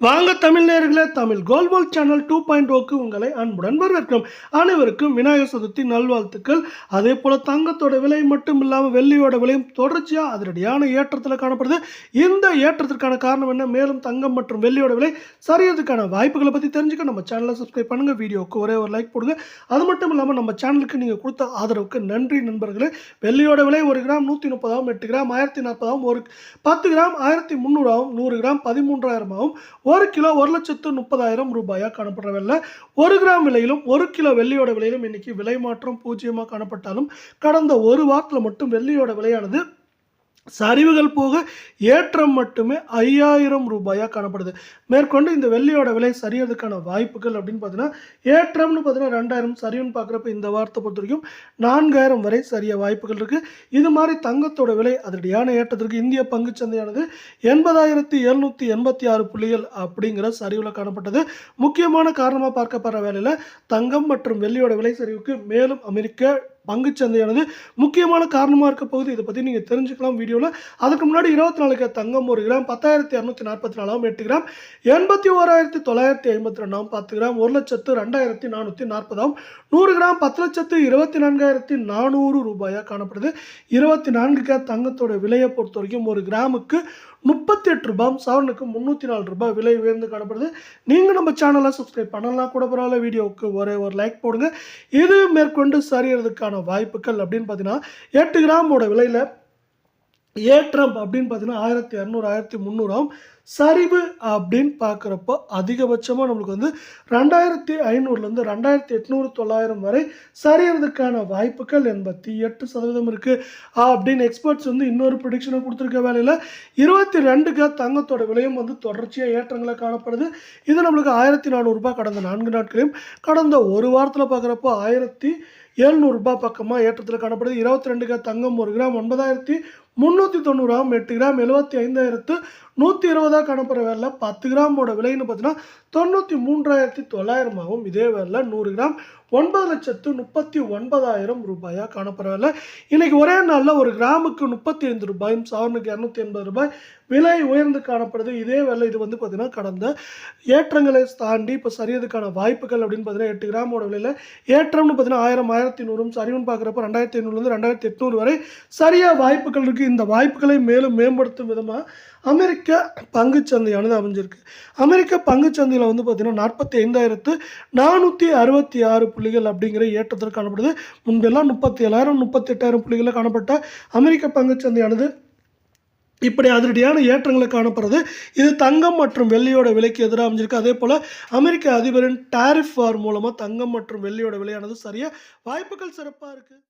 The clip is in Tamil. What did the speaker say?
வாங்க தமிழ் நேயர்களே, தமிழ் கோல்ட் சேனல் 2.0க்கு உங்களை அன்புடன் வரவேற்கிறோம். அனைவருக்கும் விநாயகர் சதுர்த்தி நல்வாழ்த்துக்கள். அதே போல தங்கத்தோட விலை மட்டும் இல்லாமல் வெள்ளியோட விலையும் தொடர்ச்சியாக அதிரடியான ஏற்றத்தில் காணப்படுது. இந்த ஏற்றத்திற்கான காரணம் என்ன, மேலும் தங்கம் மற்றும் வெள்ளியோட விலை சரியறதுக்கான வாய்ப்புகளை பற்றி தெரிஞ்சுக்க நம்ம சேனலை சப்ஸ்கிரைப் பண்ணுங்க, வீடியோவுக்கு ஒரே ஒரு லைக் போடுங்க. அது மட்டும் இல்லாமல் நம்ம சேனலுக்கு நீங்கள் கொடுத்த ஆதரவுக்கு நன்றி நண்பர்களே. வெள்ளியோட விலை 1 கிராம் 130, 8 கிராம் 1040, ஒரு 10 கிராம் 1300, 100 கிராம் 13,000, 1 கிலோ 1,30,000 ரூபாயாக காணப்படுற வெள்ளை. 1 கிராம் விலையிலும் 1 கிலோ வெள்ளியோட விலையிலும் இன்னைக்கு விலை மாற்றம் 0 காணப்பட்டாலும் கடந்த ஒரு வாரத்தில் மட்டும் வெள்ளியோட விலையானது சரிவுகள் போக ஏற்றம் மட்டுமே 5,000 ரூபாயாக காணப்படுது. மேற்கொண்டு இந்த வெள்ளியோட விலை சரியறதுக்கான வாய்ப்புகள் அப்படின்னு பார்த்தீங்கன்னா, ஏற்றம்னு பார்த்தீங்கன்னா 2,000, சரிவுன்னு பார்க்குறப்ப இந்த வாரத்தை பொறுத்த வரைக்கும் 4,000 வரை சரிய வாய்ப்புகள் இருக்குது. இது மாதிரி தங்கத்தோட விலை அதிரடியான ஏற்றத்திற்கு இந்திய பங்குச்சந்தையானது 80,786 புள்ளிகள் அப்படிங்கிற சரிவில் காணப்பட்டது. முக்கியமான காரணமாக பார்க்கப்படுற வேலையில் தங்கம் மற்றும் வெள்ளியோட விலை சரிவுக்கு மேலும் அமெரிக்க பங்குச்சந்தையானது முக்கியமான காரணமாக இருக்க போகுது. இதை பற்றி நீங்கள் தெரிஞ்சுக்கலாம் வீடியோவில். அதுக்கு முன்னாடி 24 தங்கம் 1 கிராம் 10,244, 8 கிராம் 81,952, 10 கிராம் 1,02,440, 100 கிராம் 10,24,400 ரூபாயாக காணப்படுது. 24 தங்கத்தோட விலையை பொறுத்த வரைக்கும் 1 கிராமுக்கு 38 ரூபாய், சவரனுக்கு 304 ரூபாய் விலை உயர்ந்து காணப்படுது. நீங்கள் நம்ம சேனலை சப்ஸ்கிரைப் பண்ணலாம் கூட பரவாயில்ல, வீடியோவுக்கு ஒரே ஒரு லைக் போடுங்க. இது மேற்கொண்டு சரியறதுக்கான வாய்ப்புகள் அப்படின்னு பார்த்தீங்கன்னா, 8 கிராமோட விலையில் ஏற்றம் அப்படின்னு பார்த்தீங்கன்னா 1,200, 1,300, சரிவு அப்படின்னு பார்க்குறப்போ அதிகபட்சமாக நம்மளுக்கு வந்து 2,500லேருந்து 2,800, 900 வரை சரியறதுக்கான வாய்ப்புகள் 88% இருக்குது அப்படின்னு எக்ஸ்பர்ட்ஸ் வந்து இன்னொரு ப்ரிடிக்ஷனை கொடுத்துருக்க வேலையில் 22 தங்கத்தோட விலையும் வந்து தொடர்ச்சியாக ஏற்றங்களை காணப்படுது. இது நம்மளுக்கு 1,400 ரூபாய் கடந்த 4 நாட்களையும், கடந்த ஒரு வாரத்தில் பார்க்குறப்போ 1,700 ரூபாய் பக்கமாக ஏற்றத்தில் காணப்படுது. 22 தங்கம் 1 கிராம் 9,390, 8 கிராம் 75,120 காணப்படுற வேலை. 10 கிராமோட விலைன்னு பார்த்தீங்கன்னா 93,900, இதே வேலை 100 கிராம் 9,39,000 ரூபாயாக காணப்படுற வேலை. இன்னைக்கு ஒரே நாளில் 1 கிராமுக்கு 35 ரூபாயும், சவரனுக்கு 280 ரூபாய் விலை உயர்ந்து காணப்படுது. இதே வேலை இது வந்து பார்த்தீங்கன்னா கடந்த ஏற்றங்களை தாண்டி இப்போ சரியதுக்கான வாய்ப்புகள் அப்படின்னு பார்த்தீங்கன்னா 8 கிராமோட விலையில் ஏற்றம்னு பார்த்தீங்கன்னா 1,000, 1,100, சரிவுன்னு பார்க்குறப்ப 2,500லேருந்து 2,800 வரை சரியாக வாய்ப்புகள் இருக்குது. இந்த வாய்ப்புகளை மேலும் மேம்படுத்தும் விதமாக அமெரிக்க பங்குச்சந்தையானது அமைஞ்சிருக்கு. அமெரிக்க பங்குச்சந்தையில் வந்து பார்த்தீங்கன்னா 45,466 புள்ளிகள் அப்படிங்கிற ஏற்றத்தில் காணப்படுது. முன்பெல்லாம் 37,000, 38,000 புள்ளிகளில் காணப்பட்ட அமெரிக்க பங்குச்சந்தையானது இப்படி அதிரடியான ஏற்றங்களை காணப்படுறது. இது தங்கம் மற்றும் வெள்ளியோட விலைக்கு எதிராக அமைஞ்சிருக்கு. அதே போல் அமெரிக்க அதிபரின் டாரிஃப் வார் மூலமாக தங்கம் மற்றும் வெள்ளியோட விலையானது சரியாக வாய்ப்புகள் சிறப்பாக இருக்குது.